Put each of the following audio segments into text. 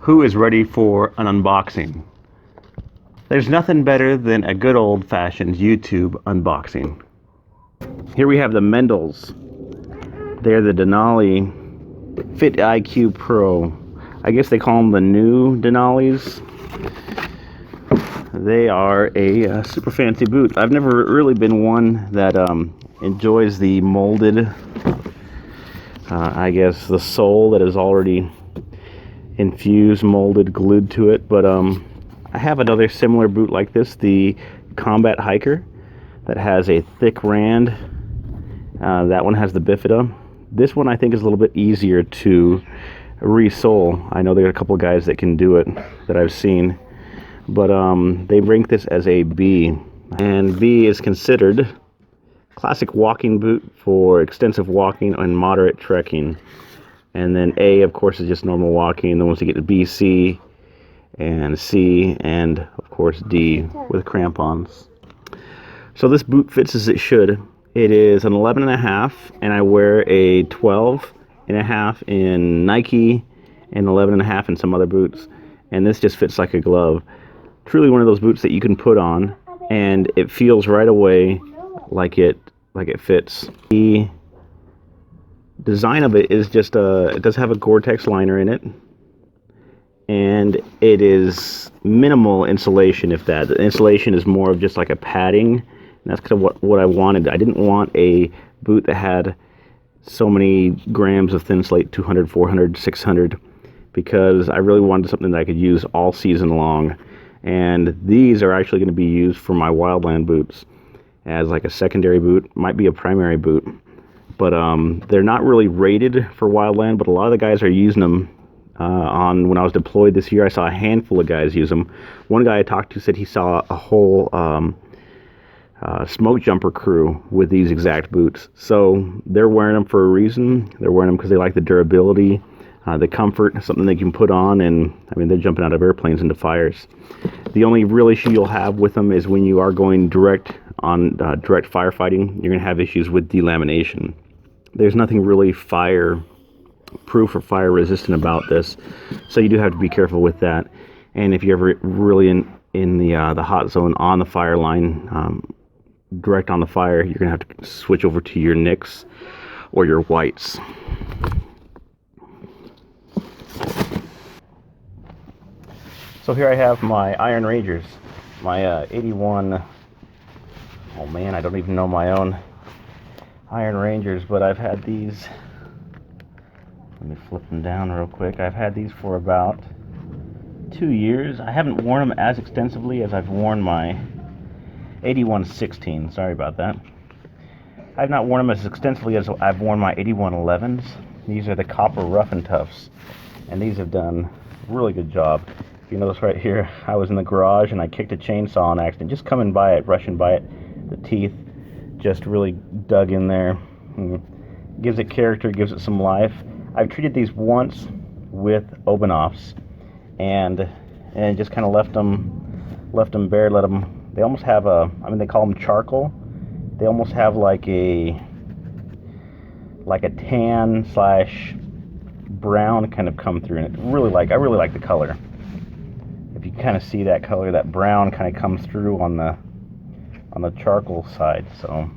who is ready for an unboxing? There's nothing better than a good old-fashioned YouTube unboxing. Here we have the Meindls. They're the Denali Fit IQ Pro. I guess they call them the new Denalis. They are a super fancy boot. I've never really been one that enjoys the molded, I guess the sole that is already infused, molded, glued to it, but I have another similar boot like this, the Combat Hiker, that has a thick rand. That one has the bifida. This one I think is a little bit easier to re-sole. I know there are a couple of guys that can do it that I've seen, but they rank this as a B, and B is considered classic walking boot for extensive walking and moderate trekking. And then A, of course, is just normal walking. And then once you get to B, C, and C, and of course D with crampons. So this boot fits as it should. It is an 11.5, and I wear a 12.5 in Nike and 11.5 in some other boots. And this just fits like a glove. Truly one of those boots that you can put on, and it feels right away like it fits. The design of it is just it does have a Gore-Tex liner in it, and it is minimal insulation, if that. The insulation is more of just like a padding, and that's kind of what I wanted. I didn't want a boot that had so many grams of thin slate, 200, 400, 600, because I really wanted something that I could use all season long. And these are actually going to be used for my wildland boots as like a secondary boot, might be a primary boot. But they're not really rated for wildland, but a lot of the guys are using them. When I was deployed this year, I saw a handful of guys use them. One guy I talked to said he saw a whole smoke jumper crew with these exact boots. So they're wearing them for a reason. They're wearing them because they like the durability, the comfort, something they can put on, and I mean, they're jumping out of airplanes into fires. The only real issue you'll have with them is when you are going direct firefighting, you're going to have issues with delamination. There's nothing really fire-proof or fire-resistant about this, so you do have to be careful with that. And if you're ever really in the hot zone on the fire line, direct on the fire, you're going to have to switch over to your Nicks or your whites. So here I have my Iron Rangers, my 81, oh man, I don't even know my own Iron Rangers, but I've had these, let me flip them down real quick. I've had these for about 2 years. I haven't worn them as extensively as I've worn my 8116, sorry about that. I've not worn them as extensively as I've worn my 8111s. These are the copper rough and toughs, and these have done a really good job. If you notice right here, I was in the garage and I kicked a chainsaw on accident, just coming by it, rushing by it. The teeth just really dug in there. Gives it character, gives it some life. I've treated these once with Obanoffs, and just kind of left them bare, they almost have they call them charcoal. They almost have like a tan slash brown kind of come through, and I really like the color. If you kind of see that color, that brown kind of comes through on the charcoal side. So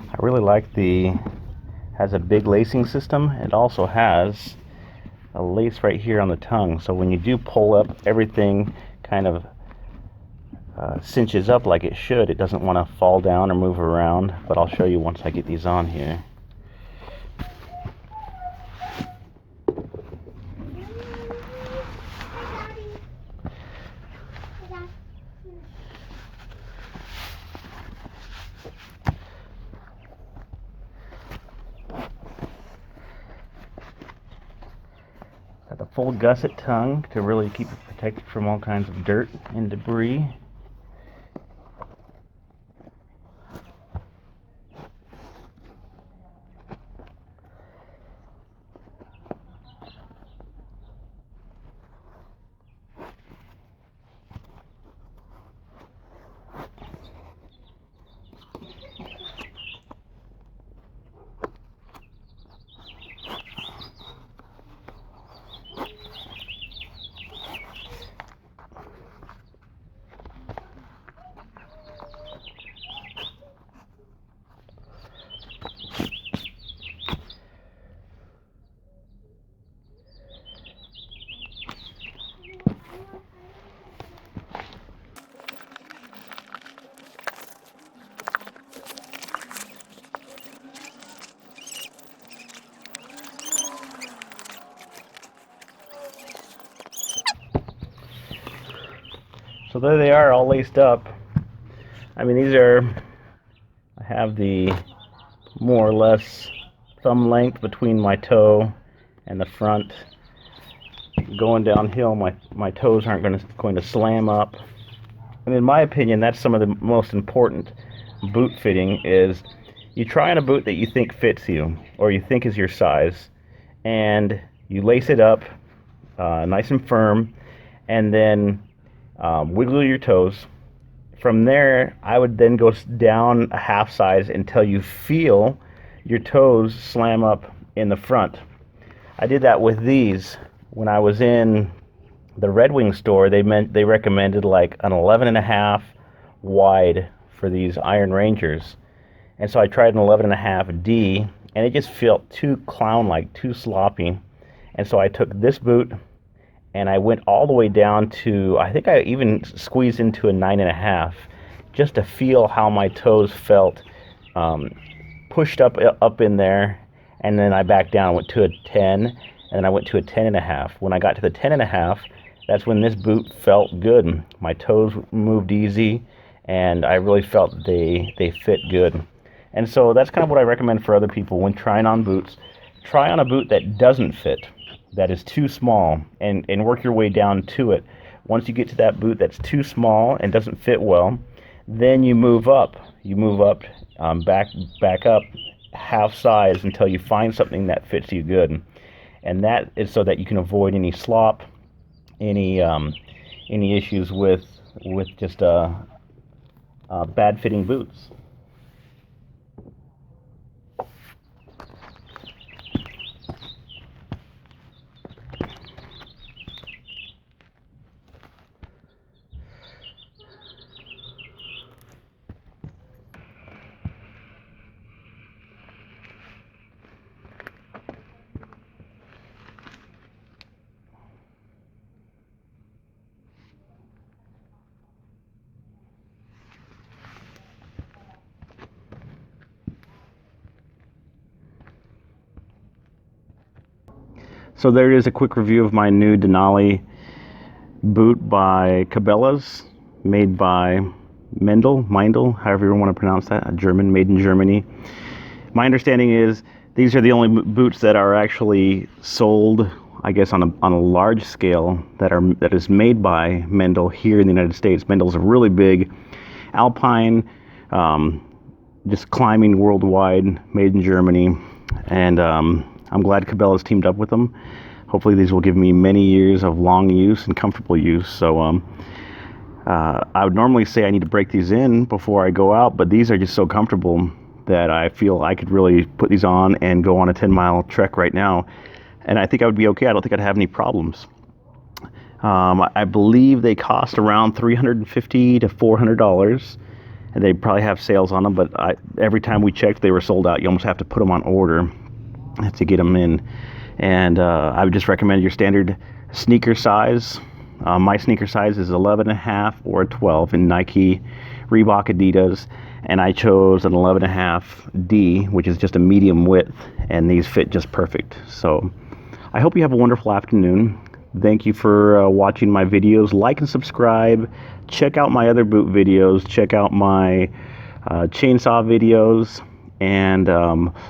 I really like has a big lacing system. It also has a lace right here on the tongue, so when you do pull up, everything kind of cinches up like it should. It doesn't want to fall down or move around, but I'll show you once I get these on here. Got the full gusset tongue to really keep it protected from all kinds of dirt and debris. So there they are, all laced up. I mean, I have the more or less thumb length between my toe and the front. Going downhill, my toes aren't going to slam up. And in my opinion, that's some of the most important boot fitting is you try on a boot that you think fits you or you think is your size, and you lace it up nice and firm, and then wiggle your toes. From there, I would then go down a half size until you feel your toes slam up in the front. I did that with these. When I was in the Red Wing store, they recommended like an 11.5 wide for these Iron Rangers. And so I tried an 11.5 D, and it just felt too clown-like, too sloppy. And so I took this boot and I went all the way down to, I think I even squeezed into a 9.5, just to feel how my toes felt pushed up in there. And then I backed down, went to a 10, and then I went to a 10.5. When I got to the 10.5, that's when this boot felt good. My toes moved easy, and I really felt they fit good. And so that's kind of what I recommend for other people when trying on boots. Try on a boot that doesn't fit, that is too small, and work your way down to it. Once you get to that boot that's too small and doesn't fit well, then you move up. You move up, back up half size until you find something that fits you good. And that is so that you can avoid any slop, any issues with just bad fitting boots. So there is a quick review of my new Denali boot by Cabela's, made by Meindl, however you want to pronounce that, a German, made in Germany. My understanding is these are the only boots that are actually sold, I guess, on a large scale that is made by Meindl here in the United States. Meindl's a really big alpine, just climbing worldwide, made in Germany, and I'm glad Cabela's teamed up with them. Hopefully these will give me many years of long use and comfortable use. So I would normally say I need to break these in before I go out, but these are just so comfortable that I feel I could really put these on and go on a 10-mile trek right now. And I think I would be okay. I don't think I'd have any problems. I believe they cost around $350 to $400, and they probably have sales on them, but every time we checked, they were sold out. You almost have to put them on order to get them in. And I would just recommend your standard sneaker size. My sneaker size is 11.5 or 12 in Nike, Reebok, Adidas, and I chose an 11.5 D, which is just a medium width, and these fit just perfect. So I hope you have a wonderful afternoon. Thank you for watching my videos. Like and subscribe. Check out my other boot videos. Check out my chainsaw videos. And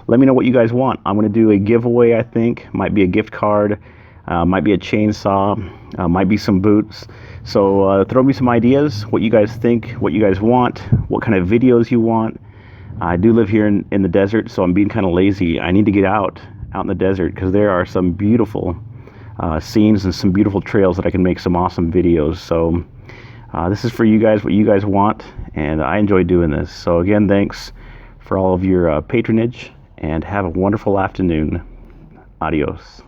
let me know what you guys want. I'm going to do a giveaway, I think. Might be a gift card. Might be a chainsaw. Might be some boots. So throw me some ideas, what you guys think, what you guys want, what kind of videos you want. I do live here in the desert, so I'm being kind of lazy. I need to get out in the desert because there are some beautiful scenes and some beautiful trails that I can make some awesome videos. So this is for you guys, what you guys want, and I enjoy doing this. So again, thanks for all of your patronage, and have a wonderful afternoon. Adios.